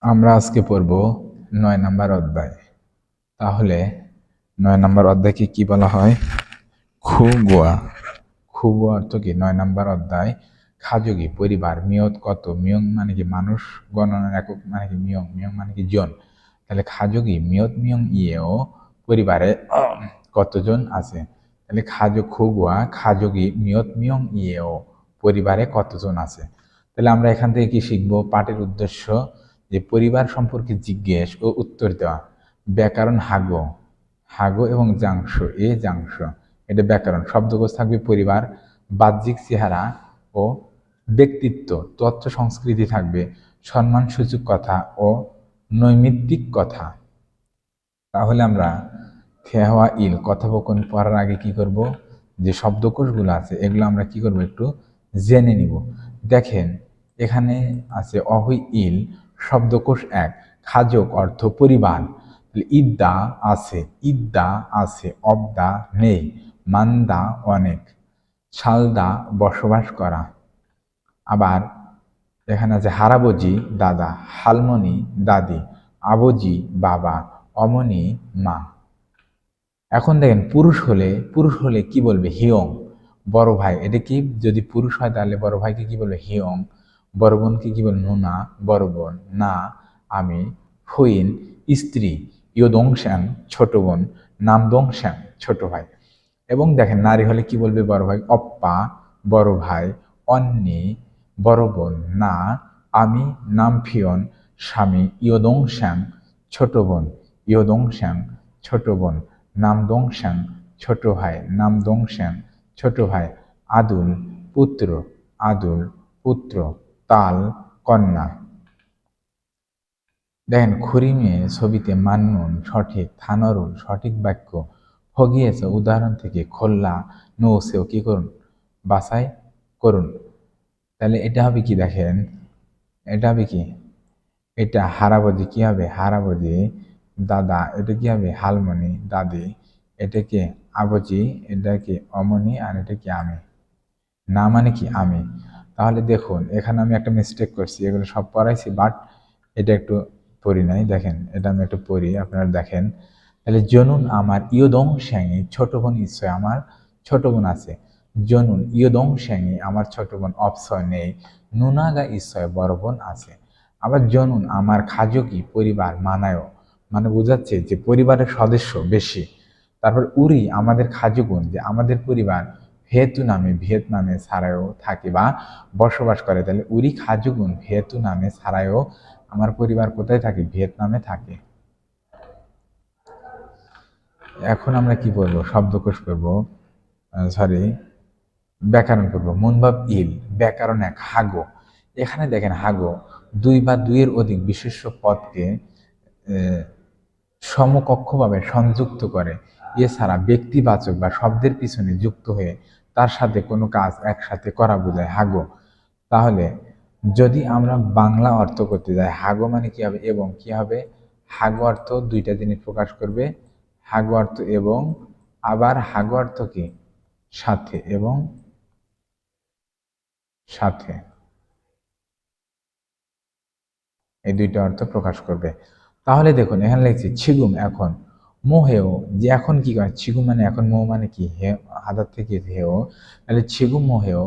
আমরা আজকে পড়ব ৯ নম্বর অধ্যায়। তাহলে ৯ নম্বর অধ্যায়কে কি বলা হয়? খুগুয়া। খুগুয়া অর্থ কি? ৯ নম্বর অধ্যায়। খাজুগি পরিবার, মিয়ত কত, মিয়ং মানে কি মানুষ, গণনার একক মানে কি মিয়ং, মিয়ং মানে কি জন। তাহলে খাজুগি মিয়ত মিয়ং ইয়েও পরিবারে কতজন আছে? তাহলে খুগুয়া খাজুগি মিয়ত মিয়ং ইয়েও পরিবারে কতজন আছে? তাহলে আমরা এখান থেকে কি শিখবো? পাঠের উদ্দেশ্য যে পরিবার সম্পর্কে জিজ্ঞেস ও উত্তর দেওয়া। ব্যাকরণ হাগো, হাগো এবং জাংশ, জাংশ এটা ব্যাকরণ। শব্দকোষ থাকবে পরিবার, বাহ্যিক চেহারা ও ব্যক্তিত্ব, তথ্য সংস্কৃতি থাকবে, সম্মানসূচক কথা ও নৈমিত্তিক কথা। তাহলে আমরা থেওয়া ইল কথোপকথন পড়ার আগে কি করব? যে শব্দকোষগুলো আছে এগুলো আমরা কি করব? একটু জেনে নিব। দেখেন এখানে আছে অহুই ইল শব্দকোষ ১, খাজক অর্থ পরিবার, ইদ্দা আছে, ইদ্দা আছে, অবদা নেই, মান্দা অনেক, সালদা বসবাস করা। আবার এখানে আছে হারাবজি দাদা, হালমনি দাদি, আবজি বাবা, অমনি মা। এখন দেখেন পুরুষ হলে কি বলবে? হিয়ং। বড় ভাই, এটা কি? যদি পুরুষ হয় তাহলে বড় ভাইকে কি বলবে? হিয়ং। বড় বোনকে কি বলবে? নুনা। বড় বোন না, আমি। ফুইন স্ত্রী, ইয়োদংশ্যাং ছোট বোন, নামদংশ্যাং ছোট ভাই। এবং দেখেন নারী হলে কি বলবে? বড় ভাই অপ্পা, বড় ভাই অন্নি, বড় বোন না, আমি, নামফিয়ন স্বামী, ইয়োদংশ্যাং ছোট বোন, ইয়োদংশ্যাং ছোট বোন, নামদংশ্যাং ছোট ভাই, নামদংশ্যাং ছোট ভাই, আদুল পুত্র, আদুল পুত্র, তাল কন্যা। দেখেন খুরিমে ছবিতে মান্নুন সঠিক, থানরুল সঠিক বাক্য, ফগিয়েছে উদাহরণ থেকে, খোল্লা নৌসেও কি করুন? বাছাই করুন। তাহলে এটা হবে কি? দেখেন এটা হবে কি? এটা হারাবজি কি হবে? হারাবজি দাদা, এটা কি হবে? হালমনি দাদি, এটা কি? আবজি, এটা কি? অমনি, আর এটা কি? আমি। না মানে কি? আমি। তাহলে দেখুন এখানে আমি একটা মিস্টেক করছি, এগুলো সব পড়াইছি বাট এটা একটু পড়ি নাই। দেখেন এটা আমি একটু পড়ি, আপনারা দেখেন। তাহলে জনুন আমার ইয়োদং শ্যাঙি ছোট বোন ইসয়, আমার ছোট বোন আছে। জনুন ইয়োদং শ্যাঙি আমার ছোট বোন অপসয় নেই, নুনাগা ইসয় বড় বোন আছে। আবার জনুন আমার খাজকি পরিবার মানায়ও, মানে বোঝাচ্ছে যে পরিবারের সদস্য বেশি। তারপর উরি আমাদের খাজুগুন, যে আমাদের পরিবার ভিয়েতনামে ছাড়াও থাকে বা বসবাস করে। তাহলে উরি খাজুগুন ভিয়েতনামে ছাড়াও আমার পরিবার কোথায় থাকে? ভিয়েতনামে থাকে। এখন আমরা কি করবো? শব্দকোষ করবো, সরি ব্যাকরণ করবো। মুনভাব ইল ব্যাকরণ ১, হাগো। এখানে দেখেন হাগো দুই বা দুইয়ের অধিক বিশেষ্য পদকে সমকক্ষভাবে সংযুক্ত করে। এছাড়া ব্যক্তিবাচক বা শব্দের পিছনে যুক্ত হয়ে তার সাথে কোনো কাজ একসাথে করা বোঝায় হাগো। তাহলে যদি আমরা বাংলা অর্থ করতে যাই, হাগো মানে কি হবে? এবং কি হবে? হাগো অর্থ দুইটা জিনিস প্রকাশ করবে, হাগো অর্থ এবং, আবার হাগো অর্থ কি? সাথে এবং সাথে, এই দুইটা অর্থ প্রকাশ করবে। তাহলে দেখুন এখানে লিখছি ছিগুম এখন, মোহেও যে এখন কি করে? ছিগুম মানে এখন, মোহ মানে কি? হে, হাদার থেকে হেও। তাহলে ছিগুম মোহেও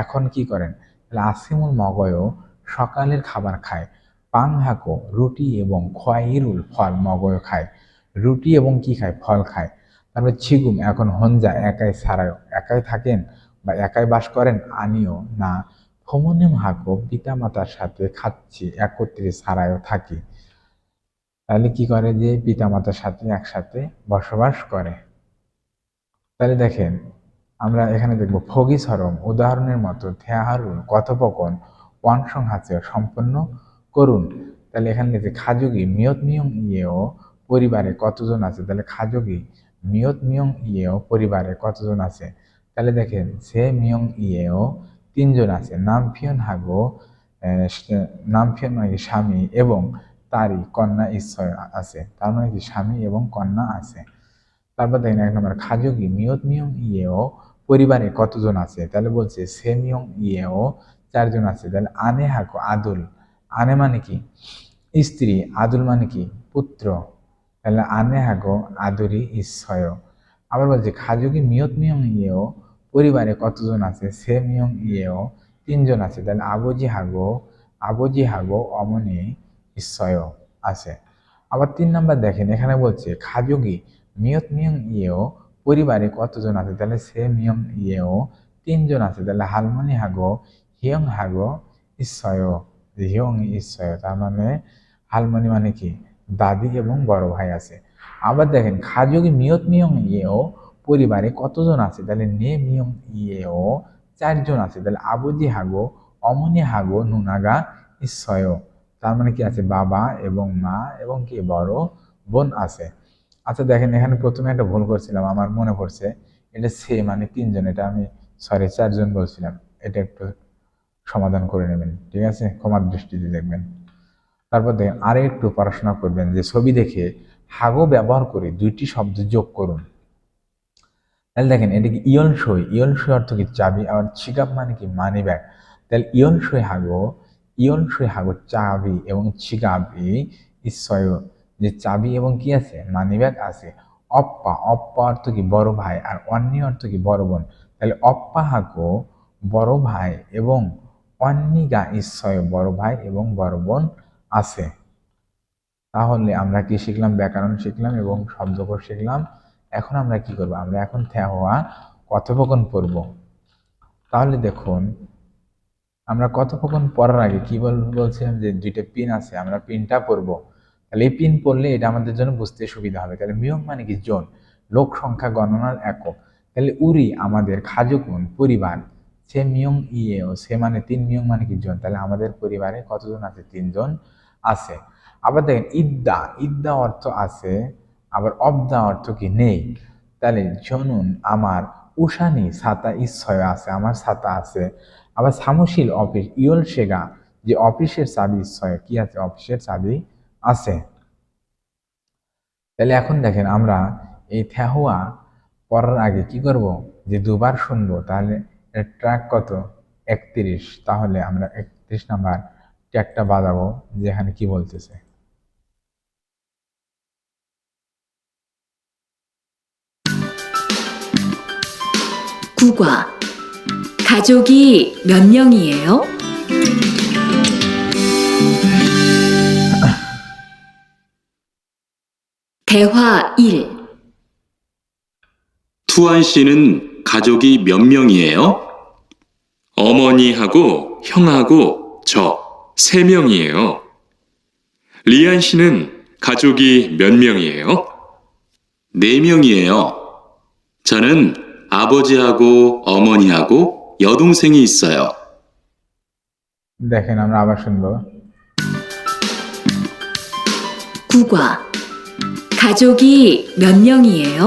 এখন কি করেন? তাহলে আসিমুল মগয়ও সকালের খাবার খায়, পাং হাকো রুটি এবং খোয়াইরুল ফল মগয় খায়, রুটি এবং কি খায়? ফল খায়। তারপরে ছিগুম এখন হঞ্জা একাই ছাড়াও, একাই থাকেন বা একাই বাস করেন, আনিও না, হোমোনিম হাকো পিতা মাতার সাথে খাচ্ছি একত্রে ছাড়াও থাকি। তাহলে কি করে? যে পিতা মাতার সাথে একসাথে বসবাস করে। তাহলে দেখেন আমরা এখানে দেখব ফগি সরম উদাহরণের মতো থেহারুন কথোপকথন ওয়ানসং হাসে সম্পন্ন করুন। তাহলে এখানে লিখছে খাজুগি মিয়ত মিয়ং ইয়েও পরিবারে কতজন আছে? তাহলে খাজুগি মিয়ত মিয়ং ইয়েও পরিবারে কতজন আছে? তাহলে দেখেন সে মিয়ং ইয়েও ৩ জন আছে। নামফিয়ন হাগো নামফিয়ন মানে স্বামী এবং তারই কন্যা ঈশ্বর আছে, তার মানে কি? স্বামী এবং কন্যা আছে। তারপর দেখেন ১ নম্বর খাজুগি মিয়ত মিয়ং ইয়েও পরিবারে কতজন আছে? তাহলে বলছে সে মিয়ং ইয়েও ৪ জন আছে। তাহলে আনে হাকো আদুল, আনে মানে কি? স্ত্রী, আদুল মানে কি পুত্র, তাহলে আনে হাগো আদুরি ইচ্ছয়। আবার বলছে খাজুকি মিয়ত মিয়ং ইয়েও, পরিবারে কতজন আছে, সে মিয়ং ইয়েও তিনজন আছে, তাহলে আবজি হাগো অমনি ইচ্ছয় আছে। আবার 3 নাম্বার দেখেন, এখানে বলছে খাজুকি মিয়ত মিয়ং ইয়েও, পরিবারে কতজন আছে, তাহলে সে মিয়ং ইয়েও তিনজন আছে, তাহলে হালমনি হাগো হিয়ং হাগো ইচ্ছয়, হিয়ং ইচ্ছয়, তার মানে হালমনি মানে কি দাদি এবং বড় ভাই আছে। আবার দেখেন খাজুকি মিয়ত মিয়ং ইয়েও, পরিবারে কতজন আছে, তাহলে নে মিয়ং ইয়েও চারজন আছে, তাহলে আবুজি হাগো অমনি হাগো নুনাগা ইচ্ছয়, তার মানে কি আছে বাবা এবং মা এবং কি বড় বোন আছে। আচ্ছা দেখেন, এখানে প্রথমে একটা ভুল করছিলাম, আমার মনে পড়ছে, এটা সে মানে তিনজন, এটা আমি সরি চারজন বলছিলাম, এটা একটু সমাধান করে নেবেন, ঠিক আছে, ক্ষমার দৃষ্টিতে দেখবেন। তারপর দেখেন আরে একটু পড়াশোনা করবেন যে ছবি দেখে হাগো ব্যবহার করে 2টি শব্দ যোগ করুন। তাহলে দেখেন এটা কি ইয়ন সই অর্থ কি চাবি, আবার ছিগাব মানে কি মানি ব্যাগ, তাহলে ইয়ন সই হাগো চাবি এবং ছিগাবি ইচ্ছয়, যে চাবি এবং কি আছে মানি ব্যাগ আছে। অপ্পা অর্থ কি বড় ভাই, আর অন্যি অর্থ কি বড় বোন, তাহলে অপ্পা হাগো বড় ভাই এবং অন্নিগা ইচ্ছয়, বড় ভাই এবং বড় বোন আছে। তাহলে আমরা কি শিখলাম, ব্যাকরণ শিখলাম এবং শব্দকোষ শিখলাম। এখন আমরা কি করব, আমরা এখন হওয়া কথোপকথন পড়ব। তাহলে দেখুন, আমরা কথোপকথন পড়ার আগে কি বলছিলাম যে 2টা পিন আছে, আমরা পিনটা পড়ব। তাহলে এই পিন পড়লে এটা আমাদের জন্য বুঝতে সুবিধা হবে। তাহলে মিয়ং মানে কি জন, লোক সংখ্যা গণনার একক। তাহলে উরি আমাদের, খাজুকুন পরিবার, সে মিয়ং ইয়েও, সে মানে 3, মিয়ং মানে কি জন, তাহলে আমাদের পরিবারে কতজন আছে 3জন আছে। আবার দেখেন ইদ্দা অর্থ আছে, আবার অবদা অর্থ কি নেই, তাহলে জনুন আমার, উষানি ছাতা ইচ্ছয় আছে, আমার ছাতা আছে। আবার সামুশিল অফিস ইয়ল সেগা, যে অফিসের চাবি ইচ্ছয় কি আছে, অফিসের চাবি আছে। তাহলে এখন দেখেন আমরা এই থেহুয়া পড়ার আগে কি করব, যে 2বার শুনবো, তাহলে ট্র্যাক কত 31, তাহলে আমরা 31 নাম্বার ট্র্যাকটা বাজাবো, যেখানে কি বলতেছে। 국화. 가족이 몇 명이에요? 대화 1. 투안 씨는 가족이 몇 명이에요? 어머니하고 형하고 저 3명이에요. 리안 씨는 가족이 몇 명이에요? 4명이에요. 저는 아버지하고 어머니하고 여동생이 있어요. দেখেন আমরা আবার শুনবো। 국화. 가족이 몇 명이에요?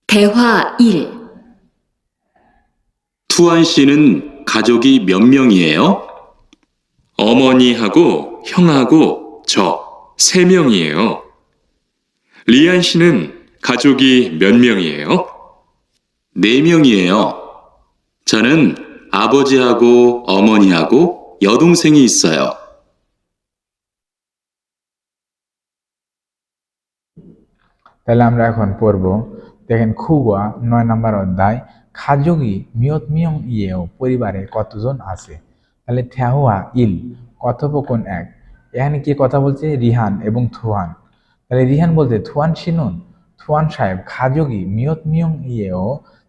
대화 1. 투안 씨는 가족이 몇 명이에요? 어머니하고 형하고 저 3명이에요. 리안 씨는 가족이 몇 명이에요? 4명이에요. 저는 아버지하고 어머니하고 여동생이 있어요. তাহলে আমরা এখন পড়ব। দেখেন খুগুয়া 9 নাম্বার অধ্যায়, খাজুগি মিয়ত মিয়ং ইয়েও, পরিবারে কতজন আছে। তাহলে থ্যাহুয়া ইল, কথোপকথন 1। এখানে কি কথা বলছে, রিহান এবং থুয়ান। তাহলে রিহান বলতে থুয়ান শিনুন, থুয়ান সাহেব খাজুগি মিয়ত মিয়ং ইয়েও,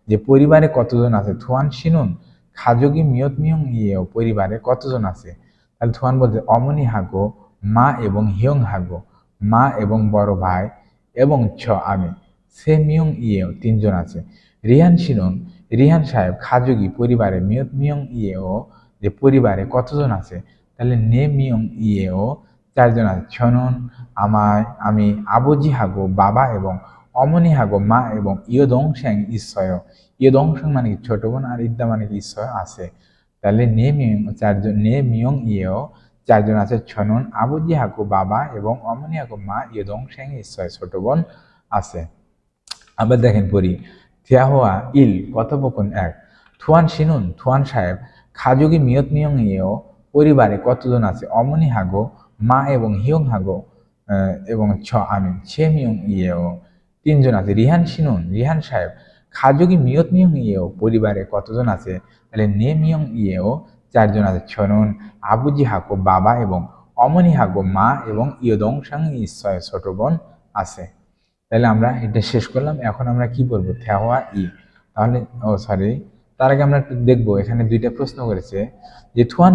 যে পরিবারে কতজন আছে, থুয়ান শিনুন খাজুগি মিয়ত মিয়ং ইয়েও, পরিবারে কতজন আছে। তাহলে থুয়ান বলতে অমনি হাগো, মা এবং হিয়ং হাগো, মা এবং বড় ভাই এবং আমি, সে মিয়ং ইয়েও 3জন আছে। রিহান শিনুন, রিহান সাহেব খাজুগি পরিবারে মিয়ত মিয়ং ইয়েও, যে পরিবারে কতজন আছে, তাহলে নে মিয়ং ইয়েও 4জন আছে। ছনুন আমি, আবুজি হাগো বাবা এবং অমনি হাগো মা এবং ইয়দং শ্যাং ঈশ্বয়, ইয়দং শ্যাং মানে কি ছোট বোন, আর ইদ্দা মানে কি ঈশ্বর আছে। তাহলে নে মিয়ং 4জন, নে মিয়ং ইয়েও 4জন আছে। ছনুন আবুজি হাগো বাবা এবং অমনি হাগো মা ইয়দং শ্যাং ঈশ্বর, ছোট বোন আছে। আবার দেখেন পড়ি, থিয়াহোয়া ইল, কথোপকথন 1। থুয়ান শিনুন থুয়ান সাহেব খাজুগি মিয়ত মিয়ং ইয়েও পরিবারে কতজন আছে অমনি হাগো মা এবং হিয়ং হাগো এবং আমি ছে মিয়ং ইয়েও তিনজন আছে রিহান শিনুন রিহান সাহেব খাজুগি মিয়ত মিয়ং ইয়েও পরিবারে কতজন আছে তাহলে নে মিয়ং ইয়েও চারজন আছে ছনুন আবুজি হাগো বাবা এবং অমনি হাগো মা এবং ইয়দং সাং ঈশ্বয় ছোট বোন আছে। তাহলে আমরা এটা শেষ করলাম। এখন আমরা কি বলবো থেওয়া ই। তাহলে তার আগে আমরা একটু দেখবো এখানে দুইটা প্রশ্ন করেছে যে থুয়ান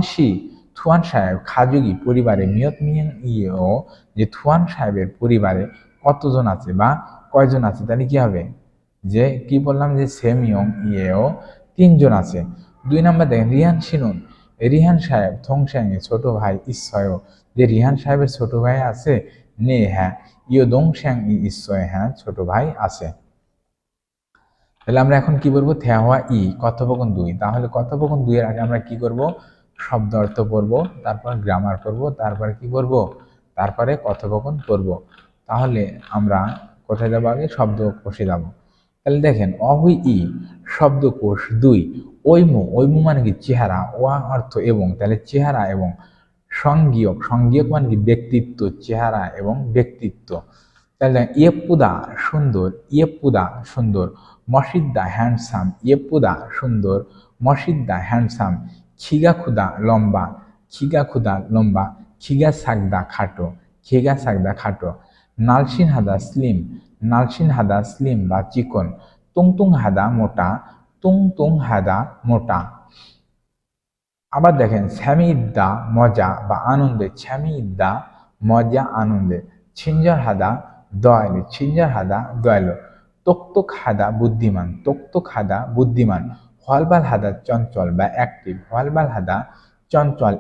সাহেব খাজুগি পরিবারে মিয়ত মিয়ং ইয়েও যে থুয়ান সাহেবের পরিবারে কতজন আছে বা কয়জন আছে তাহলে কি হবে যে কি বললাম যে সে মিয়ং ইয়েও তিনজন আছে। 2 নাম্বার দেখেন রিহান শিনুন রিহান সাহেব থংশ্যাং ছোট ভাই ঈশ্বয় যে রিহান সাহেবের ছোট ভাই আছে নে হ্যাঁ ইয়দং শ্যাং ঈশ্বয় হ্যাঁ ছোট ভাই আছে। তাহলে আমরা এখন কি বলবো থেওয়া ই কথোপকথন 2। তাহলে কথোপকথন 2 এর আগে আমরা কি করব শব্দ অর্থ পড়ব, তারপর গ্রামার করব, তারপরে কি করব তারপরে কথোপকথন করব। তাহলে আমরা কোথায় যাবো আগে শব্দ কোষে যাব। তাহলে দেখেন অহুই ই শব্দকোষ 2 ওইমু মানে কি চেহারা ওয়া অর্থ এবং তাহলে চেহারা এবং সংজ্ঞক মানে কি ব্যক্তিত্ব চেহারা এবং ব্যক্তিত্ব। তাহলে ইয়েপুদা সুন্দর মসিদ্দা হ্যান্ডসাম ইয়েপুদা সুন্দর মসিদ্দা হ্যান্ডসাম খিগা লম্বা খিগা সাগদা খাটো নালসিন হাদা স্লিম বা চিকন তুংতুং হাদা মোটা। আবার দেখেন ছ্যামি ইদ্দা মজা বা আনন্দে ছিঞ্জার হাদা দয়ালু তোকতোক হাদা বুদ্ধিমান হলবাল হাদা চঞ্চল বা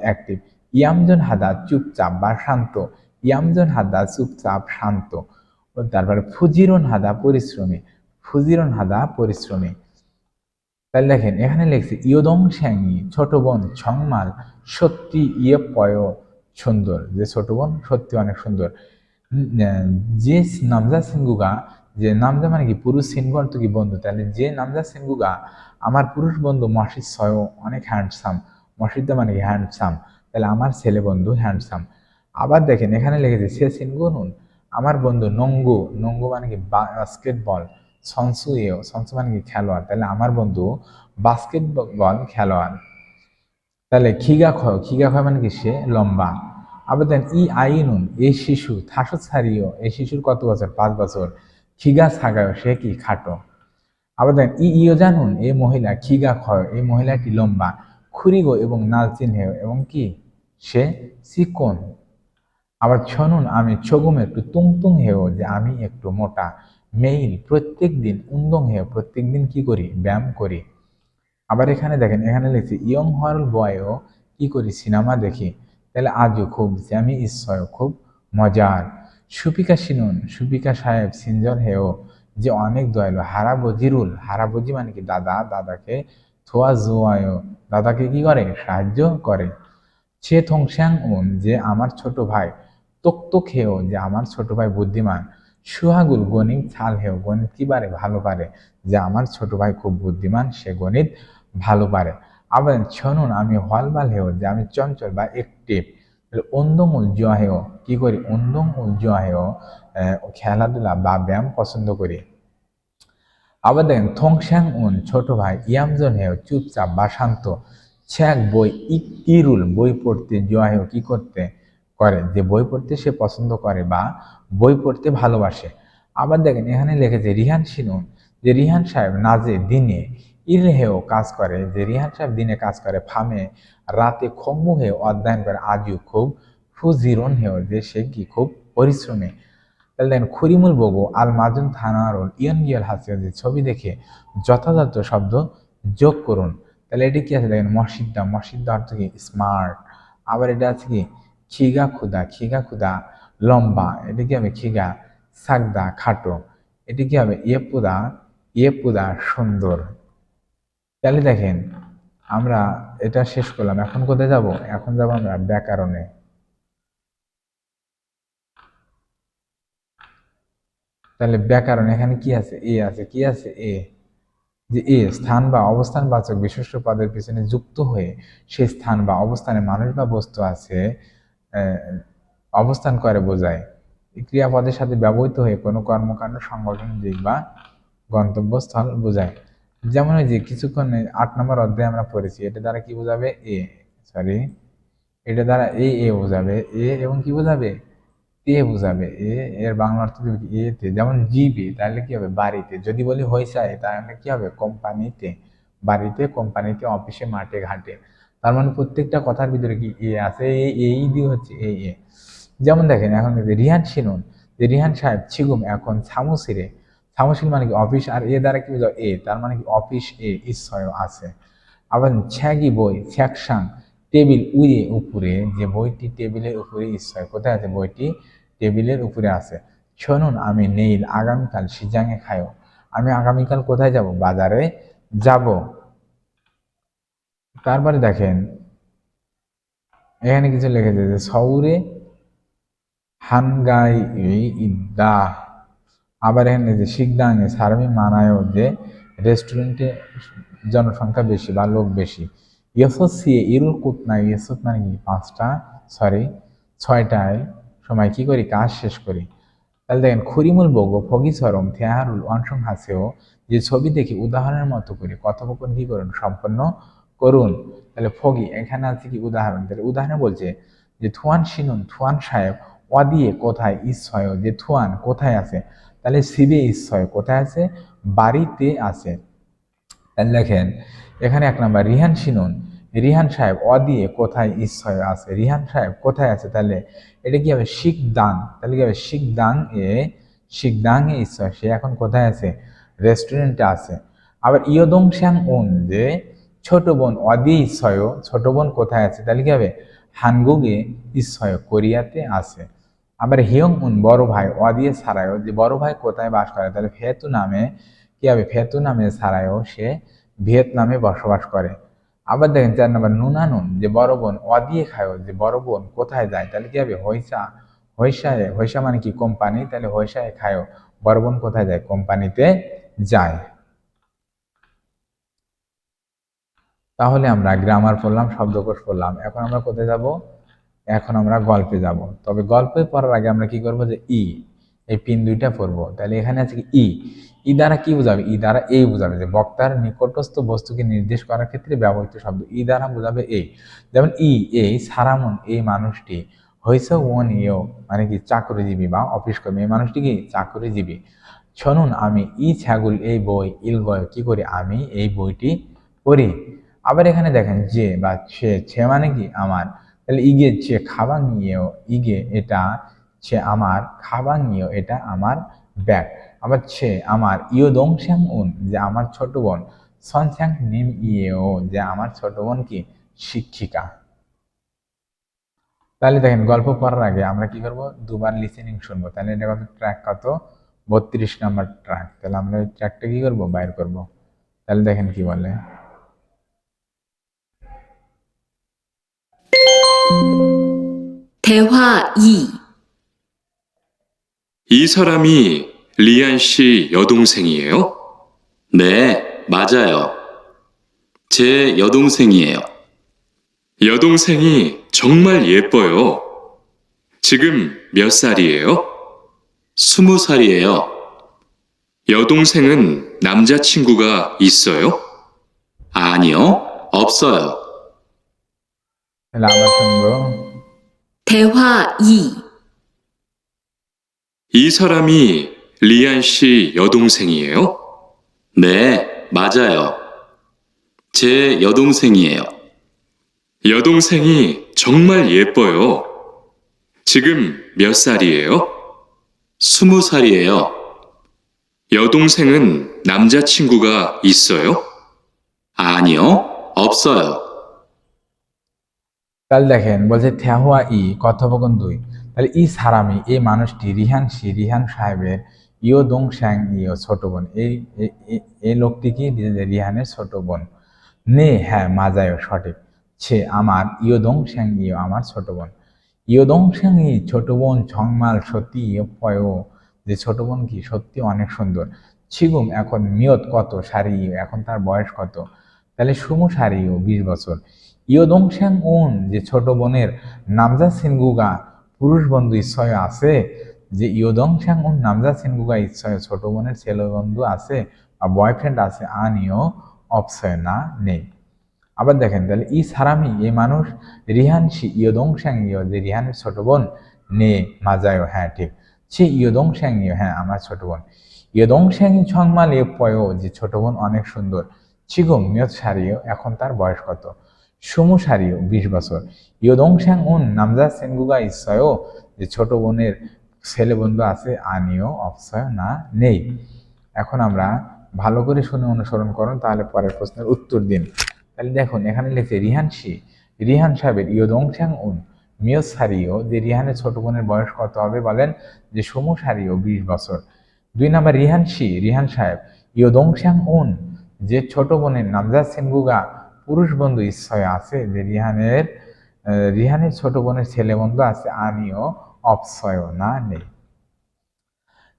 অ্যাক্টিভ ইয়ামজন হাদা চুপচাপ বা শান্ত ও তারপরে ফুজিরন হাদা পরিশ্রমী। তাহলে দেখেন এখানে লিখছে ইয়দং শ্যাংই ছোট বোন ছংমাল সত্যি পয় সুন্দর যে ছোট বোন সত্যি অনেক সুন্দর। যে নামজা সিনগুগা যে নামজা মানে কি পুরুষ সিনগু অর্থ কি বন্ধু তাহলে যে নামজা সিনগুগা আমার পুরুষ বন্ধু মসজিদ সয় অনেক হ্যান্ডসাম মসজিদা মানে কি হ্যান্ডসাম তাহলে আমার ছেলে বন্ধু হ্যান্ডসাম। আবার দেখেন এখানে লিখেছে সে সিনগু নুন আমার বন্ধু নঙ্গু মানে কি বাস্কেটবল সনসু মানে কি খেলোয়াড় তাহলে আমার বন্ধু বাস্কেটবল খেলোয়াড়। তাহলে খিগা খয় মানে কি সে লম্বা। আবার দেন আইনুন এই শিশু এই শিশুর কত বছর 5 বছর খিগা সাগায় সে কি খাটো। আবার দেন ইও জানুন এই মহিলা খিগা খয় এই মহিলাটি লম্বা খুরিগো এবং নালচিন হেয় এবং কি সে চিকন। আবার ছনুন আমি ছগুম একটু তুংতুং হেও যে আমি একটু মোটা মেইল প্রত্যেক দিন উন্দং হেও প্রত্যেক দিন কি করি ব্যায়াম করি। আবার এখানে দেখেন এখানে লিখছি ইয়ং হল বয়ও কি করি সিনেমা দেখি তাহলে আজও খুব জ্যামি ঈশ্বর খুব মজার। সুপিকা সাহেব সিনজর হেও যে অনেক দয়ালু হারাবজি মানে কি দাদাকে থোয়া জোয়ায়ও দাদাকে কি করে সাহায্য করে। ছে থংশ্যাং যে আমার ছোট ভাই তোক হেও যে আমার ছোট ভাই বুদ্ধিমান সুহাগুল গণিত ছাল হেও গণিত কি পারে ভালো পারে যে আমার ছোট ভাই খুব বুদ্ধিমান সে গণিত ভালো পারে। আবার ছনুন আমি হলবাল হেও যে আমি চঞ্চল বা একটিভ অন্দং উজ্জ্ব হেও কি করি অন্দং উজ্জ্ব হেও খেলাধুলা বা ব্যায়াম পছন্দ করি। আবার দেখেন থংশ্যাং ছোট ভাই ইয়ামজন হেও চুপচাপ বা শান্ত ছ্যাক ইরুল বই পড়তে জয় হেও কি করতে করে যে বই পড়তে সে পছন্দ করে বা বই পড়তে ভালোবাসে। আবার দেখেন এখানে লিখেছে রিহান শিনুন যে রিহান সাহেব নাজে দিনে হেও কাজ করে যে রিহান সাহেব দিনে কাজ করে ফামে রাতে খম্মু হেও অধ্যয়ন করে আজও খুব ফুজিরন হেও যে সে কি খুব পরিশ্রমী। তাহলে দেখেন খুরিমুল বগো আল মাজুন থানারুল ইয়ন হাসিয়া যে ছবি দেখে যথাযথ শব্দ যোগ করুন। তাহলে এটি কি আছে দেখেন মসজিদা অর্থ কি স্মার্ট। আবার এটা আছে কি খিগা খুদা লম্বা এটা কি হবে খিগা সাগদা খাটো এটি কি হবে ইয়েপুদা সুন্দর। তাহলে দেখেন আমরা এটা শেষ করলাম। এখন কোথায় যাব এখন যাব আমরা ব্যাকরণে। তাহলে ব্যাকরণ এখানে কি আছে এ আছে কি আছে এ যে এ স্থান বা অবস্থানবাচক বিশেষ্য পদের পিছনে যুক্ত হয়ে সে স্থান বা অবস্থানে মানুষ বা বস্তু আছে অবস্থান করে বোঝায়। এই ক্রিয়াপদের সাথে ব্যবহৃত হয়ে কোনো কর্মকাণ্ড, সংগঠন, দিক বা গন্তব্যস্থল বোঝায়। যেমন ওই যে কিছুক্ষণ 8 নম্বর অধ্যায়ে আমরা পড়েছি, এটা দ্বারা কি বোঝাবে? এটা দ্বারা এ বোঝাবে, এবং কি বোঝাবে? বোঝাবে। এর বাংলা অর্থ দেবে কি? এতে। যেমন জিবে, তাহলে কি হবে? বাড়িতে। যদি বলি হইসায়, তাহলে কি হবে? কোম্পানিতে। বাড়িতে, কোম্পানিতে, অফিসে, মাঠে, ঘাটে। তার মানে প্রত্যেকটা কথার ভিতরে কি আছে? এই দিয়ে হচ্ছে এ। যেমন দেখেন, এখন রিহান শিনুন, যে রিহান সাহেব ছিগুম এখন ছামুসিরে। ছামুসির মানে কি? অফিস। আর দ্বারা কি বোঝাবে? তার মানে কি? অফিস ইচ্ছয় আছে। আবার ছ্যাগি বই, ছ্যাকসাং টেবিল উয়ে উপরে, যে বইটি টেবিলের উপরে ইচ্ছয়। কোথায় আছে বইটি? টেবিলের উপরে আছে। শুনুন, আমি নেইল আগামীকাল সিজাঙে খায়ো। আমি আগামীকাল কোথায় যাব? বাজারে যাব। তারপরে দেখেন এখানে কিছু লিখেছে যে সৌরে হানগাই ইদ্দা। আবার এখানে যে শিকদাঙে সারমি মানায়ও, যে রেস্টুরেন্টে জনসংখ্যা বেশি বা লোক বেশি। ইয়সিয়ে ইরুল কুতনা, ইয়সত মানে কি? 6টায় সময় কি করি? কাজ শেষ করি। তাহলে দেখেন খুরিমুল বগ ফগি সরম থেহারুল অনসং হাসেও, যে ছবি দেখে উদাহরণের মতো করে কথোপকথন কি করুন? সম্পন্ন করুন। তাহলে ফগি এখানে আছে কি? উদাহরণ। তাহলে উদাহরণ বলছে যে থুয়ান শিনুন, থুয়ান সাহেব দিয়ে কোথায়? ইচ্ছয়, যে থুয়ান কোথায় আছে? তাহলে সিবে ইচ্ছয় কোথায় আছে? বাড়িতে আছে। তাহলে দেখেন এখানে 1 নাম্বার রিহান শিনুন, রিহান সাহেব দিয়ে কোথায়? ইচ্ছয় আছে। রিহান সাহেব কোথায় আছে? তাহলে এটা কি হবে? শিকদাং। তাহলে কি হবে? শিকদাং এ ইচ্ছয়, সে এখন কোথায় আছে? রেস্টুরেন্টে আছে। আবার ইয়দংশ্যাং উন, যে ছোট বোন দিয়ে ইচ্ছয়, ছোট বোন কোথায় আছে? তাহলে কি হবে? হানগুগে ইচ্ছয়, কোরিয়াতে আছে। আবার হিয়ং উন বড় ভাই দিয়ে ছাড়ায়ও, যে বড় ভাই কোথায় বাস করে? তাহলে ফেতু নামে কি হবে? ফেতু নামে ছাড়ায়ও, সে ভিয়েতনামে বসবাস করে। আবার দেখেন 4 নম্বর নুনানুন, যে বড় বোন দিয়ে খায়ও, যে বড় বোন কোথায় যায়? তাহলে কি হবে? হইসা মানে কি? কোম্পানি। তাহলে হইসায় খায়ও, বড় বোন কোথায় যায়? কোম্পানিতে যায়। তাহলে আমরা গ্রামার পড়লাম, শব্দকোষ পড়লাম। এখন আমরা কোথায় যাব? এখন আমরা গল্পে যাব। তবে গল্পে পড়ার আগে আমরা কি করব? যে এই পিন 2টা পড়বো। তাহলে এখানে আছে কি? দ্বারা কি বোঝাবে? দ্বারা বোঝাবে, যে বক্তার নিকটস্থ বস্তুকে নির্দেশ করার ক্ষেত্রে ব্যবহৃত শব্দ। দ্বারা বোঝাবে যেমন এই সারামন, এই মানুষটি হইছে ওন মানে কি? চাকরিজীবী বা অফিস কর্মী। এই মানুষটি কি? চাকরিজীবী। শুনুন, আমি ছাগল এই বই ইলগয় কি করি? আমি এই বইটি পড়ি। আবার এখানে দেখেন যে বা ছে মানে কি? আমার। তাহলে ছে খাবাং এটা ছে আমার, খাবাং এটা আমার ব্যাগ। আবার ছে আমার দংশ্যাং উন, যে আমার ছোট বোন, সনশ্যাং নিম যে আমার ছোট বোন কি? শিক্ষিকা। তাহলে দেখেন গল্প পড়ার আগে আমরা কি করব? 2বার লিসেনিং শুনবো। তাহলে এটা কত? ট্র্যাক কত? 32 নম্বর ট্র্যাক। তাহলে আমরা এই ট্র্যাকটা কি করব? বাইর করব। তাহলে দেখেন কি বলে। 대화 2. 이 사람이 리안 씨 여동생이에요? 네, 맞아요. 제 여동생이에요. 여동생이 정말 예뻐요. 지금 몇 살이에요? 20살이에요. 여동생은 남자친구가 있어요? 아니요, 없어요. তাহলে আবার শুনবো। 대화 2. 이 사람이 리안 씨 여동생이에요? 네, 맞아요. 제 여동생이에요. 여동생이 정말 예뻐요. 지금 몇 살이에요? 20살이에요. 여동생은 남자친구가 있어요? 아니요, 없어요. তাহলে দেখেন বলছে থেহুয়া কথোপকথন 2। তাহলে সারামি, এই মানুষটি রিহান সাহেবের দং শ্যাং ছোট বোন। এই লোকটি কি? রিহানের ছোট বোন। নে হ্যাঁ, মাজায়ও সঠিক। ছে আমার দং শ্যাং আমার ছোট বোন। দং শ্যাং ছোট বোন, ছংমাল সত্যি পয়, যে ছোট বোন কি? সত্যি অনেক সুন্দর। 지금 এখন মিয়ত কত সারিও এখন তার বয়স কত তাহলে সুমু সারিও 20 বছর ইয়দংশ্যাং উন যে ছোট বোনের নামজা সিনগুগা পুরুষ বন্ধু ইচ্ছয় আছে যে ইয়দংশ্যাং উন নামজা সিনগুগা ইচ্ছয় ছোট বোনের ছেলে বন্ধু আছে বা বয়ফ্রেন্ড আছে আনিও অপসয় না নেই আবার দেখেন তাহলে ই সারামি এই মানুষ রিহানশি ইয়দংশ্যাং ইয় যে রিহানের ছোট বোন নে মাজায়ও হ্যাঁ ঠিক ছি ইয়দংশ্যাং ইয় হ্যাঁ আমার ছোট বোন ইয়দংশ্যাং ছংমাল এ পয় যে ছোট বোন অনেক সুন্দর চিগম মিয়ত সারিও এখন তার বয়স কত সুমু সারিও 20 বছর ইয়দংশ্যাং উন নামজা সেনগুগা ইচ্ছয়ও যে ছোট বোনের ছেলে বন্ধু আছে আনিও অপসয় না নেই এখন আমরা ভালো করে শুনে অনুসরণ করুন তাহলে পরের প্রশ্নের উত্তর দিন তাহলে দেখুন এখানে লিখছে রিহান সাহেবের ইয়দংশ্যাং উন মিয়ত সারিও যে রিহানের ছোট বোনের বয়স কত হবে বলেন যে সুমু সারিও 20 বছর 2 নাম্বার রিহান সাহেব ইয়দংশ্যাং উন যে ছোট বোনের নামজা সেনগুগা পুরুষ বন্ধু ইচ্ছয় আছে যে রিহানের ছোট বোনের ছেলে বন্ধু আছে আনিও অপসয় না নেই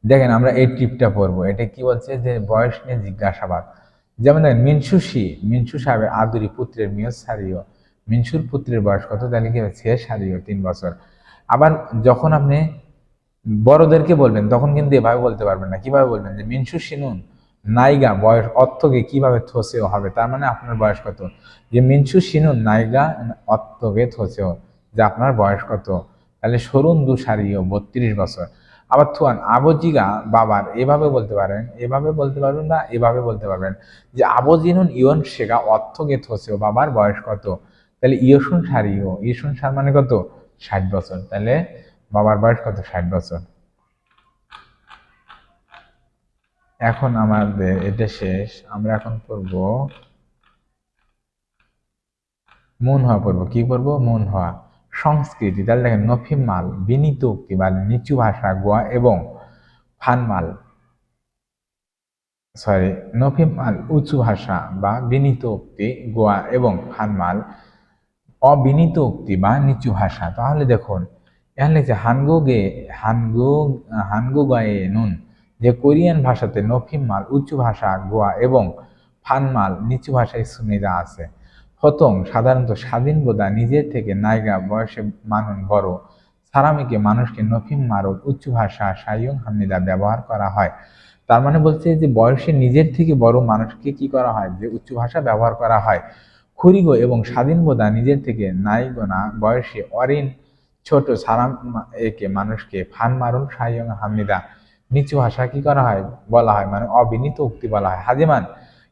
দেখেন আমরা এই টিপটা পড়বো এটা কি বলছে যে বয়স নিয়ে জিজ্ঞাসাবাদ যেমন দেখেন মিনসু সাহেবের আদুরি পুত্রের মিয়ত সারিও মিনসুর পুত্রের বয়স কত তাহলে কি সে সারিও 3 বছর আবার যখন আপনি বড়দেরকে বলবেন তখন কিন্তু এভাবে বলতে পারবেন না কিভাবে বলবেন যে মিনসু সিনুন নাইগা বয়স অর্থকে কিভাবে থসেও হবে তার মানে আপনার বয়স কত যে মিনসু সিনুন নাইগা অর্থকে থসেও যে আপনার বয়স কত তাহলে সরুন দু সারিও 32 বছর আবার থুয়ান আবজিগা বাবার এভাবে বলতে পারেন এভাবে বলতে পারবেন না এভাবে বলতে পারবেন যে আবজিনুন ইয়ন শেখা অর্থকে থসেও বাবার বয়স কত তাহলে ইয়সুন সার মানে কত 60 বছর তাহলে বাবার বয়স কত 60 বছর এখন আমাদের এটা শেষ আমরা এখন পড়ব মন হওয়া পড়বো কি পড়বো মন হওয়া সংস্কৃতি তাহলে দেখেন নফিম মাল বিনীত উক্তি বা নিচু ভাষা গোয়া এবং ফানমাল নফিম মাল উঁচু ভাষা বা বিনীত উক্তি গোয়া এবং ফানমাল অবিনীত উক্তি বা নিচু ভাষা তাহলে দেখুন এখানে লিখছে হানগু গায়ে নুন যে কোরিয়ান ভাষাতে নফিম মাল উঁচু ভাষা গোয়া এবং ফানমাল নিচু ভাষায় সুনিদা আছে প্রথম সাধারণত স্বাধীন বোধা নিজের থেকে নাইগা বয়সে মানুন বড় সারামিকে মানুষকে নফিম মারক উঁচু ভাষা সাইয়ং হামিদা ব্যবহার করা হয় তার মানে বলছে যে বয়সে নিজের থেকে বড় মানুষকে কি করা হয় যে উচ্চ ভাষা ব্যবহার করা হয় খুরিগো এবং স্বাধীন বোধা নিজের থেকে নাইগোনা বয়সে অরিন ছোট সারাম একে মানুষকে ফান মারুন সাইয়ং হামিদা নিচু ভাষা কি করা হয় বলা হয় মানে অবিনীত উক্তি বলা হয় হাজিমান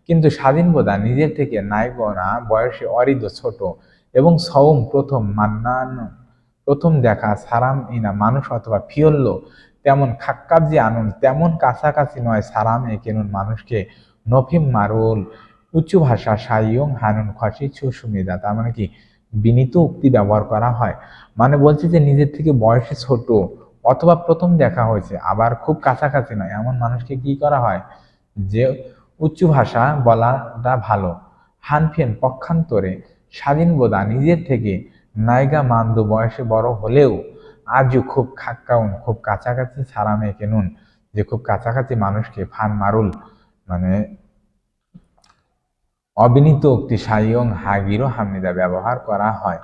কিন্তু স্বাধীন বোধা নিজের থেকে নাইগোনা বয়সে অরিদ ছোট এবং সৌম প্রথম দেখা সারাম ইনা মানুষ অথবা ফিয়ল্লো তেমন খাক্কাবজি আনুন তেমন কাছাকাছি নয় সারাম একেনুন মানুষকে নফিম মারুল উঁচু ভাষা সাইয়ং হানুন খসি সুসুমিদা তার মানে কি বিনীত উক্তি ব্যবহার করা হয় মানে বলছে যে নিজের থেকে বয়সে ছোট অথবা প্রথম দেখা হয়েছে আবার খুব কাছাকাছি নয় এমন মানুষকে কি করা হয় যে উচ্চ ভাষা বলাটা ভালো হানফিয়ান পক্ষান্তরে স্বাধীন বোধা নিজের থেকে নাইগা মান্দু বয়সে বড় হলেও আজও খুব খাক্কাউন খুব কাছাকাছি সারামে কেনুন যে খুব কাছাকাছি মানুষকে ফান মারুল মানে অবিনীত উক্তি সাইয়ং হাগিরও হামিদা ব্যবহার করা হয়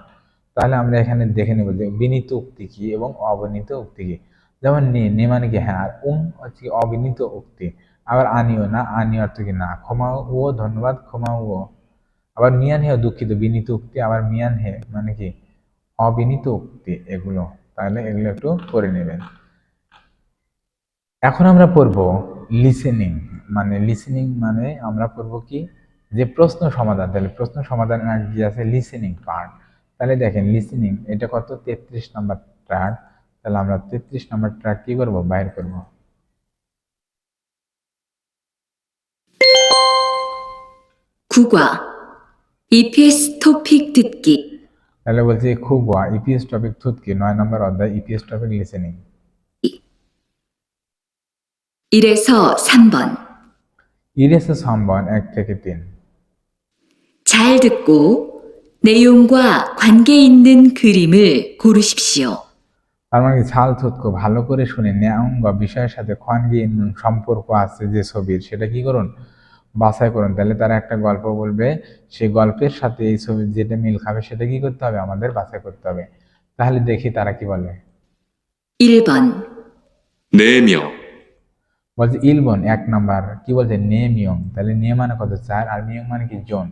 তাহলে আমরা এখানে দেখে নেব যে বিনীত উক্তি কি এবং অবিনীত উক্তি কি যেমন নে মানে কি হ্যাঁ আর হচ্ছে অবিনীত উক্তি আবার আনিও না আনিও অর্থ কি না ক্ষমাও ও ধন্যবাদ ক্ষমাও ও আবার মিয়ান হে দুঃখিত বিনীত উক্তি আবার মিয়ান হে মানে কি অবিনীত উক্তি এগুলো তাহলে এগুলো একটু করে নেবেন এখন আমরা পড়ব লিসেনিং মানে আমরা পড়ব কি যে প্রশ্ন সমাধান তাহলে প্রশ্ন সমাধান কি আছে লিসেনিং পার্ট তাহলে দেখেন লিসেনিং এটা কত 33 নম্বর ট্র্যাক তাহলে আমরা 33 নম্বর ট্র্যাক কি করব বাইর করব 국어 EPS 토픽 듣기 তাহলে বলছি খুব ইপিএস টপিক থুতকি 9 নম্বর অধ্যায় ইপিএস টপিক লিসেনিং 1에서 3번 ইরেস সম্বন 1 থেকে 3 잘 듣고 내용과 관계 있는 그림을 고르십시오. তার মানে কি ছাল থুতকো ভালো করে শুনে ন্যাঙ্গ বিষয়ের সাথে খোয়ানগি সম্পর্ক আছে যে ছবির সেটা কি করুন বাছাই করুন। তাহলে তারা একটা গল্প বলবে, সেই গল্পের সাথে এই ছবির যেটা মিল খাবে সেটা কি করতে হবে আমাদের বাছাই করতে হবে। তাহলে দেখি তারা কি বলে। 1번, 4명, বলছে ইলবন 1 নাম্বার কি বলছে নে মিয়ং, তাহলে নে মানে কত 4 আর মিয়ং মানে কি জন,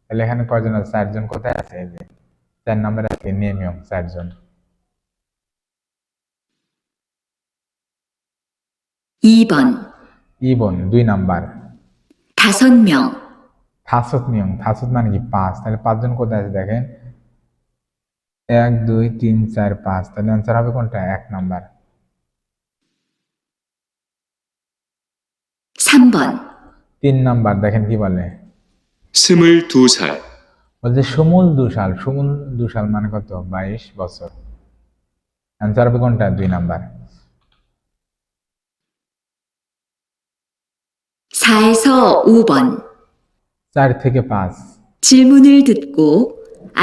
তাহলে এখানে কয়জন আছে 4 জন। কোথায় আছে এই যে 4 নাম্বারে আছে নে মিয়ং 4 জন। 2번, ইবন 2 নাম্বার। 5명, থাসত মিয়ং, থাসত মানে কি 5, তাহলে 5 জন কোথায় আছে দেখেন 1 2 3 4 5, তাহলে অ্যান্সার হবে কোনটা 1 নাম্বার। 3번, 3 নাম্বার দেখেন কি বলে, 22살, বলছে সুমুল দুসাল, সুমুল দুসাল মানে কত 22 বছর। অ্যান্সার হবে কোনটা 2 নাম্বার। 4에서 5번. 4 থেকে 5, 질문을 듣고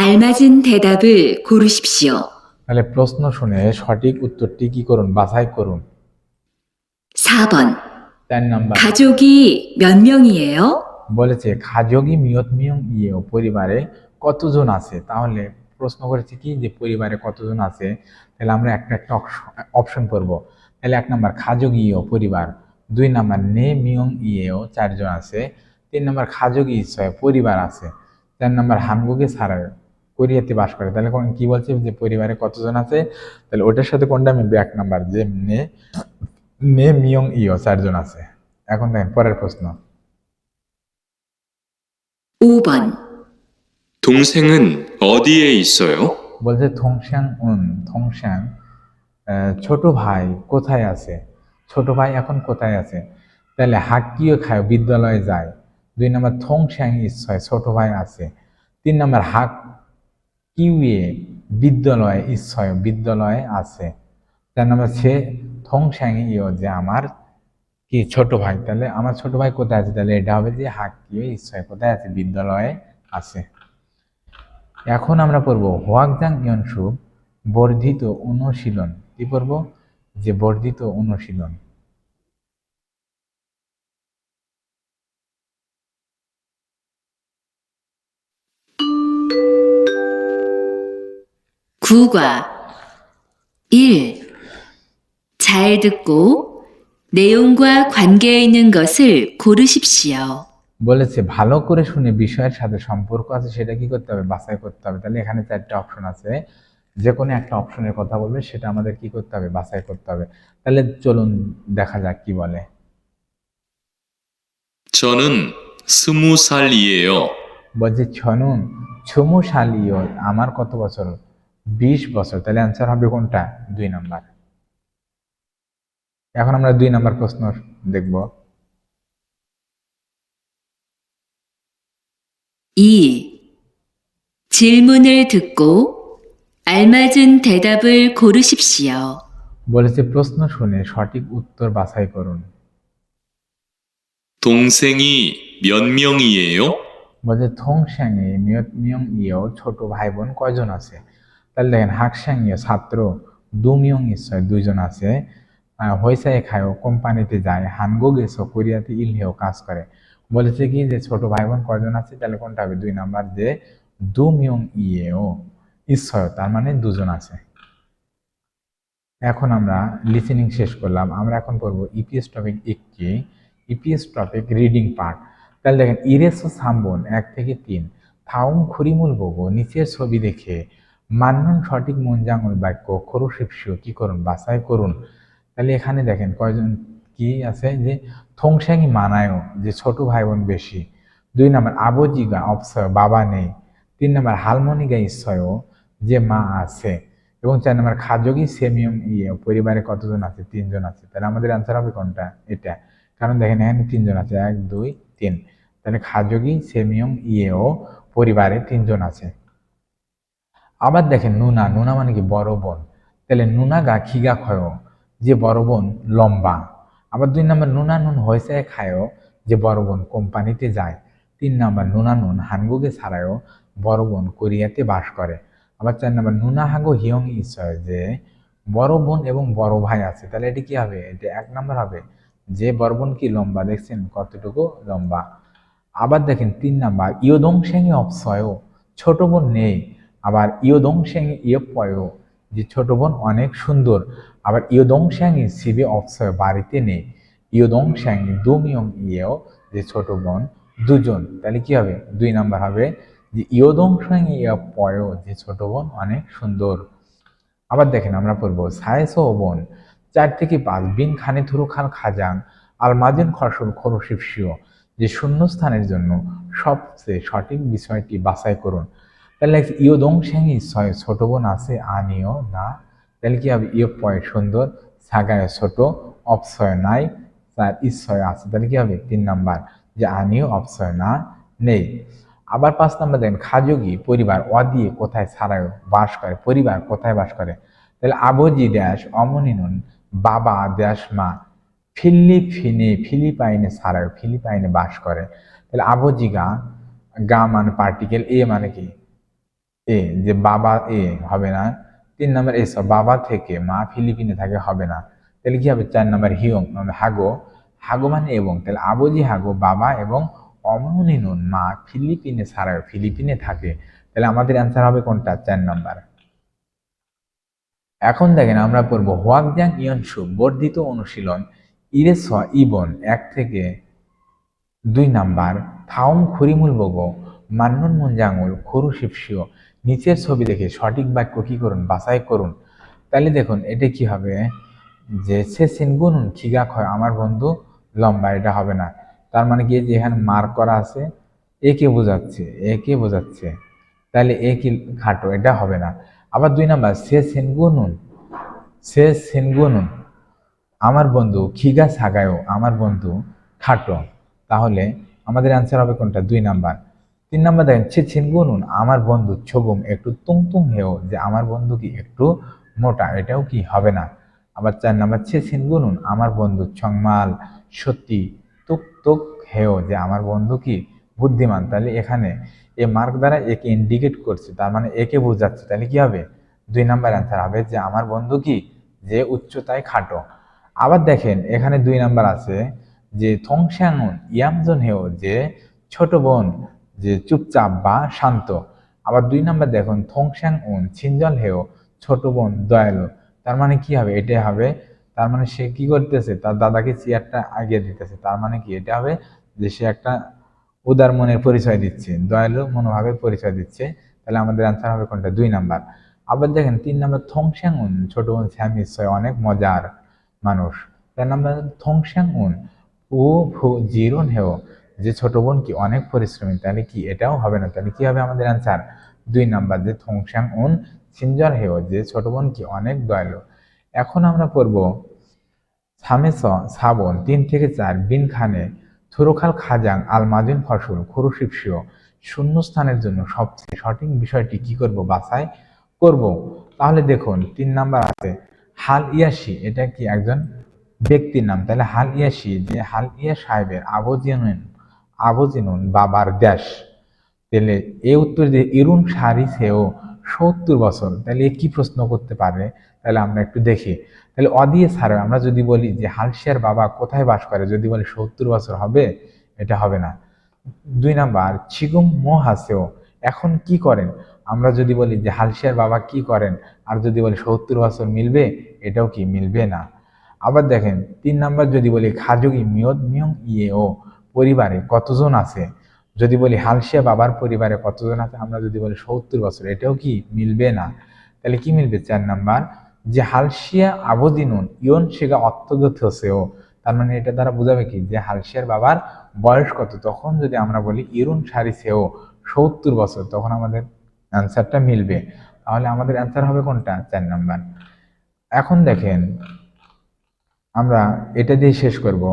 알맞은 대답을 고르십시오. তাহলে প্রশ্ন শুনে সঠিক উত্তরটি কি করুন বাছাই করুন। 4번. 4 নাম্বার 가족이 몇 명이에요? বলেছে খাজগি মিয়ত মিয়ং ইয়েও পরিবারে কতজন আছে, তাহলে প্রশ্ন করেছে কি যে পরিবারে কতজন আছে, তাহলে আমরা একটা একটা অপশন করব। তাহলে 1 নাম্বার খাজগি ইয়েও পরিবার, 2 নাম্বার নে মিয়ং ইয়েও 4 জন আছে, 3 নাম্বার খাজগি ইসয় পরিবার আছে, 4 নাম্বার হানগুগে ছাড়া কোরিয়াতে বাস করে। তাহলে কি বলছে যে পরিবারে কতজন আছে, তাহলে ওটার সাথে কোনটা মিলবে 1 নাম্বার যে নে নে মিয়ং ইয়েও 4 জন আছে। এখন দেখেন পরের প্রশ্ন। 5번. 동생은 어디에 있어요? বলছে থংশ্যাং থংশ্যাং ছোট ভাই কোথায় আছে, ছোট ভাই এখন কোথায় আছে, তাহলে হাক্কিও খায় বিদ্যালয়ে যায়, 2 নাম্বার থংশ্যাং ইচ্ছয় ছোট ভাই আছে, 3 নাম্বার হাক কিউয়ে বিদ্যালয়ে ইচ্ছয় বিদ্যালয়ে আছে, 4 নাম্বার সে থংশ্যাং ইও যে আমার কি ছোট ভাই, তাহলে আমার ছোট ভাই কোথায় আছে, তাহলে এটা হবে যে হাক কিউয়ে ইচ্ছয় কোথায় আছে বিদ্যালয়ে আছে। এখন আমরা পড়ব হোয়াকজাং ইয়নসুব বর্ধিত অনুশীলন। কি পড়ব যে বর্ধিত অনুশীলন। 구과 1. 잘 듣고 내용과 관계 있는 것을 고르십시오. বলেছে ভালো করে শুনে বিষয়ের সাথে সম্পর্ক আছে সেটা কি করতে হবে বাছাই করতে হবে। তাহলে এখানে 4টা অপশন আছে, যে কোনো একটা অপশনের কথা বলবে সেটা আমাদের কি করতে হবে বাছাই করতে হবে। তাহলে চলুন দেখা যাক কি বলে। 저는 20살이에요. বলছে ছনুন ছুমু শালিও আমার কত বছর 20 বছর, তাহলে অ্যান্সার হবে কোনটা 2 নাম্বার। এখন আমরা 2 নাম্বার প্রশ্ন দেখব। 2. 질문을 듣고 알맞은 대답을 고르십시오. বলেছে প্রশ্ন শুনে সঠিক উত্তর বাছাই করুন। 동생이 몇 명이에요? বলছে থংশ্যাংয়ে মিয়ত মিয়ং ইয়েও ছোট ভাই বোন কয়জন আছে, তাহলে দেখেন হাকশ্যাংয়ে ছাত্র 2 মিয়ং ইসয় 2 জন আছে, হইসাই খায়ও কোম্পানিতে যায়, হানগো গেছো কোরিয়াতে ইলহেও কাজ করে। বলেছে কি যে ছোট ভাই বোন কয়জন আছে, তাহলে কোনটা হবে 2 নাম্বার যে 2 মিয়ং ইয়েও ইসয় তার মানে 2 জন আছে। এখন আমরা লিসেনিং শেষ করলাম, আমরা এখন পড়বো EPS topic 1 EPS topic reading part. তাহলে দেখেন ইরেসো সাম্বন 1 থেকে 3 থাউং খুরিমুল বগো নিচের ছবি দেখে মান্যন সঠিক মনজাঙ্গল বাক্য খরুশিপসিও কি করুন বাছাই করুন। তাহলে এখানে দেখেন কয়জন কি আছে যে থংশ্যাংই মানায়ও যে ছোট ভাই বোন বেশি, 2 নাম্বার আবজিগা অপসয় বাবা নেই, 3 নাম্বার হালমনিগা ইচ্ছয়ও যে মা আছে, এবং 4 নাম্বার খাজগি সেমিয়ম ইয়ে পরিবারে কতজন আছে 3 জন আছে। তাহলে আমাদের অ্যান্সার হবে কোনটা এটা, কারণ দেখেন এখানে 3 জন আছে 1 2 3, তাহলে খাজগি সেমিয়ম ইয়েও পরিবারে 3 জন আছে। আবার দেখেন নুনা নুনা মানে কি বড় বোন, তাহলে নুনা গা খিগা খয় যে বড় বোন লম্বা। আবার 2 নাম্বার নুনা নুন হয়েছে খায়ও যে বড় বোন কোম্পানিতে যায়। 3 নাম্বার নুনা নুন হানগুগে ছাড়ায়ও বড় বোন কোরিয়াতে বাস করে। আবার 4 নাম্বার নুনা হাগো হিয়ং ইসয় যে বড় বোন এবং বড় ভাই আছে, তাহলে এটি কি হবে? এটা 1 নাম্বার হবে। যে বড় বোন কি লম্বা, দেখছেন কতটুকু লম্বা। আবার দেখেন 3 নাম্বার, ইয়োদংশেংই অপসয়, ছোট বোন নেই। আবার ইয়োদংশেংই ইয়পয়, যে ছোট বোন অনেক সুন্দর। আবার ইয়োদংশেংই সিবে অপসয়, বাড়িতে নেই। ইয়োদংশেংই দুমিয়ং ইয়েও, যে ছোট বোন দুজন, তাহলে কি হবে? 2 নাম্বার হবে যে ইয়োদংশেংই ইয়পয়, যে ছোট বোন অনেক সুন্দর। আবার দেখেন আমরা পড়বো সায়েসো বোন 4 থেকে 5 বিন খানে থুরু খাল খাজাং আলমাজিন খসল খরশিপসিও, যে শূন্যস্থানের জন্য সবচেয়ে সঠিক বিষয়টি বাছাই করুন। তাহলে ইয়োদং শ্যাঙি ছয়, ছোট বোন আছে আনিও না, তাহলে কি হবে? ইয় পয় সুন্দর, সাগায় ছোট, অপসয় নাই, তার ইচ্ছয় আছে, তাহলে কি হবে? 3 নাম্বার যে আনিও অপসয় না নেই। আবার 5 নাম্বার দেখেন খাজুগি পরিবার দিয়ে কোথায় ছাড়ায় বাস করে, পরিবার কোথায় বাস করে? তাহলে আবজি ড্যাশ অমনিনুন বাবা ড্যাশ মা ফিলিপাইনে ছাড়ায়, ফিলিপাইনে বাস করে। তাহলে আবজি গা মানে পার্টিকেল, এ মানে কি? এ, যে বাবা এ হবে না। 3 নাম্বার এসব বাবা থেকে মা ফিলিপিনে থাকে হবে না, তাহলে কি হবে? 4 নাম্বার হিয়ং হাগো, হাগো মানে এবং, তাহলে আবজি হাগো বাবা এবং অমনিনুন মা ফিলিপিনে ছাড়ায়, ফিলিপিনে থাকে। তাহলে আমাদের অ্যান্সার হবে কোনটা? 4 নাম্বার। এখন দেখেন আমরা পড়বো হোয়াকজাং ইয়নসু বর্ধিত অনুশীলন ইরেস ইবন 1 থেকে 2 নাম্বার থাউম খুরিমুল বগো মান্নুন মুনজাঙুল খরু শিপসিও, নিচের ছবি দেখে সঠিক বাক্য কি করুন? বাছাই করুন। তাহলে দেখুন এটা কি হবে? যে সে সিনগুনুন খিগা খয়, আমার বন্ধু লম্বা, এটা হবে না। তার মানে কি, যে এখানে মার্ক করা আছে একে বোঝাচ্ছে, একে বোঝাচ্ছে, তাহলে এ কি খাটো, এটা হবে না। আবার 2 নাম্বার সে সেনগুনুন আমার বন্ধু খিগা সাগায়ও, আমার বন্ধু খাটো, তাহলে আমাদের অ্যান্সার হবে কোনটা? 2 নাম্বার। 3 নাম্বার দেখেন ছে ছিনগুনুন আমার বন্ধু ছগুম একটু তুংতুং হেও, যে আমার বন্ধু কি একটু মোটা, এটাও কি হবে না। আবার 4 নাম্বার ছে ছিনগুনুন আমার বন্ধু ছংমাল সত্যি তুক তুক হেও, যে আমার বন্ধু কি বুদ্ধিমান, তাহলে এখানে এ মার্ক দ্বারা একে ইন্ডিকেট করছে, তার মানে একে বোঝাচ্ছে, তাহলে কি হবে? 2 নাম্বার অ্যান্সার হবে যে আমার বন্ধু কি, যে উচ্চতায় খাটো। আবার দেখেন এখানে 2 নাম্বার আছে যে থংশ্যাংউন ইয়ামজন হেও, যে ছোট বোন যে চুপচাপ বা শান্ত। আবার 2 নাম্বার দেখুন থংশ্যাংউন ছিনজল হেও, ছোট বোন দয়ালু, তার মানে কি হবে? এটাই হবে। তার মানে সে কি করতেছে? তার দাদাকে চেয়ারটা আগিয়ে দিতেছে, তার মানে কি এটা হবে? যে সে একটা উদার মনের পরিচয় দিচ্ছে, দয়ালু মনোভাবের পরিচয় দিচ্ছে। তাহলে আমাদের অ্যান্সার হবে কোনটা? 2 নাম্বার। আবার দেখেন 3 নাম্বার থংশ্যাংউন ছোট বোন স্যাম নিশ্চয় অনেক মজার মানুষ। 4 নাম্বার থংশ্যাংউন ও ভু জিরুন হেও, যে ছোট বোন কি অনেক পরিশ্রমী, তাহলে কি এটাও হবে না, তাহলে কি হবে আমাদের অ্যান্সার? 2 নাম্বার যে থংশ্যাংউন সিনজর হেও, যে ছোট বোন কি অনেক দয়ালু। এখন আমরা পড়ব সামেস সাবন 3 থেকে 4 বিন খানে থুরুখাল খাজাং আলমাদিন ফসল খুরুশিপসিও, শূন্যস্থানের জন্য সবচেয়ে সঠিক বিষয়টি কি করব? বাছাই করব। তাহলে দেখুন 3 নাম্বার আছে হাল ইয়াসি, এটা কি একজন ব্যক্তির নাম, তাহলে হাল ইয়াসি যে হাল ইয়া সাহেবের আবজিনুন বাবার দেশ, তাহলে এ উত্তর দিয়ে ইরুন সারি সেও 70 বছর, তাহলে এ কি প্রশ্ন করতে পারে? তাহলে আমরা একটু দেখি। তাহলে অদিয়ে ছাড়ে আমরা যদি বলি যে হালসিয়ার বাবা কোথায় বাস করে, যদি বলি 70 বছর হবে, এটা হবে না। 2 নাম্বার ছিগুম মো হাসেও, এখন কি করেন, আমরা যদি বলি যে হালসিয়ার বাবা কি করেন, আর যদি বলি 70 বছর, মিলবে? এটাও কি মিলবে না। আবার দেখেন 3 নাম্বার যদি বলি খাজুগি মিয়ত মিয়ং ইয়েও, পরিবারে কতজন আছে, যদি বলি হালসিয়া বাবার পরিবারে কতজন আছে, আমরা যদি বলি 70 বছর, এটাও কি মিলবে না। তাহলে কি মিলবে? 4 নাম্বার যে হালসিয়া আবদিনুন ইয়ন সেগা অর্থগত হসেও, তার মানে এটা দ্বারা বোঝাবে কি যে হালসিয়ার বাবার বয়স কত, তখন যদি আমরা বলি ইরুন সারি সেও 70 বছর, তখন আমাদের অ্যান্সারটা মিলবে। তাহলে আমাদের অ্যান্সার হবে কোনটা? 4 নাম্বার। এখন দেখেন আমরা এটা দিয়ে শেষ করব।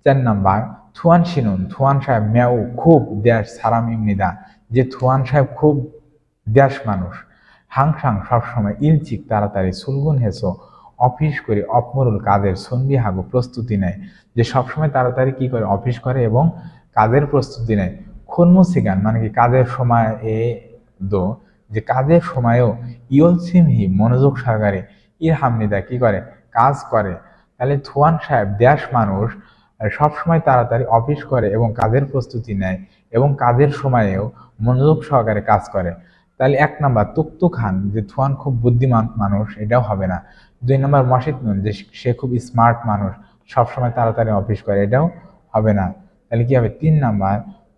4 নাম্বার থুয়ান শিনুন থুয়ান সাহেব ম্যাও খুব দেশ সারাম ইমনিদা, যে থুয়ান সাহেব খুব দেশ মানুষ। হাংসাং সবসময় ইলচিক তাড়াতাড়ি সুলগুন হেসো অফিস করে অপমরুল কাজের সন্বি হাগু প্রস্তুতি নেয়, যে সবসময় তাড়াতাড়ি কি করে? অফিস করে এবং কাজের প্রস্তুতি নেয়। খুনমু সিগান মানে কি কাজের সময় যে কাজের সময়ও ইয়ল সিমহি মনোযোগ সহকারে ইরহামনিদা কি করে, কাজ করে। তাহলে থুয়ান সাহেব দেশ মানুষ সবসময় তাড়াতাড়ি অফিস করে এবং কাজের প্রস্তুতি নেয় এবং কাজের সময়েও মনোযোগ সহকারে কাজ করে। তাহলে 1 নাম্বার তুকতু খান, যে থুয়ান খুব বুদ্ধিমান মানুষ, এটাও হবে না। 2 নাম্বার মসিদ নুন, যে সে খুব স্মার্ট মানুষ, সবসময় তাড়াতাড়ি অফিস করে, এটাও হবে না। তাহলে কি হবে, 3 নাম্বার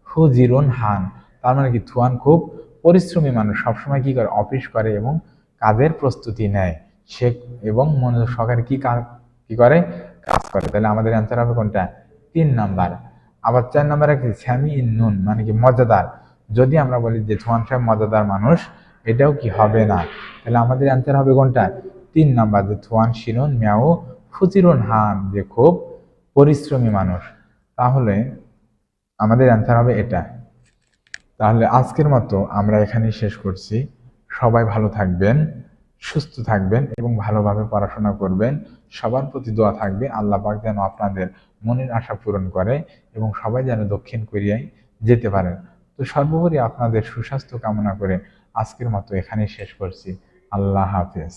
হুজিরুন হান, তার মানে কি থুয়ান খুব পরিশ্রমী মানুষ, সবসময় কি করে, অফিস করে এবং কাজের প্রস্তুতি নেয় সে এবং মনোযোগ সহকারে কি করে, কাজ করে। তাহলে আমাদের অ্যান্সার হবে কোনটা, 3 নাম্বার। আবার 4 নাম্বার কি স্যামি ইন নুন, মানে কি মজাদার, যদি আমরা বলি যে থুয়ান সাহেব মজাদার মানুষ, এটাও কি হবে না। তাহলে আমাদের অ্যান্সার হবে কোনটা, 3 নাম্বার, যে থুয়ান শিরুন মিয়াও ফুচিরুন হান, যে খুব পরিশ্রমী মানুষ। তাহলে আমাদের অ্যান্সার হবে এটা। তাহলে আজকের মতো আমরা এখানেই শেষ করছি। সবাই ভালো থাকবেন, সুস্থ থাকবেন এবং ভালোভাবে পড়াশোনা করবেন। সবার প্রতি দোয়া থাকবে, আল্লাহ পাক যেন আপনাদের মনের আশা পূরণ করে এবং সবাই যেন দক্ষিণ কোরিয়ায় যেতে পারেন। তো সর্বোপরি আপনাদের সুস্বাস্থ্য কামনা করে আজকের মতো এখানেই শেষ করছি। আল্লাহ হাফেজ।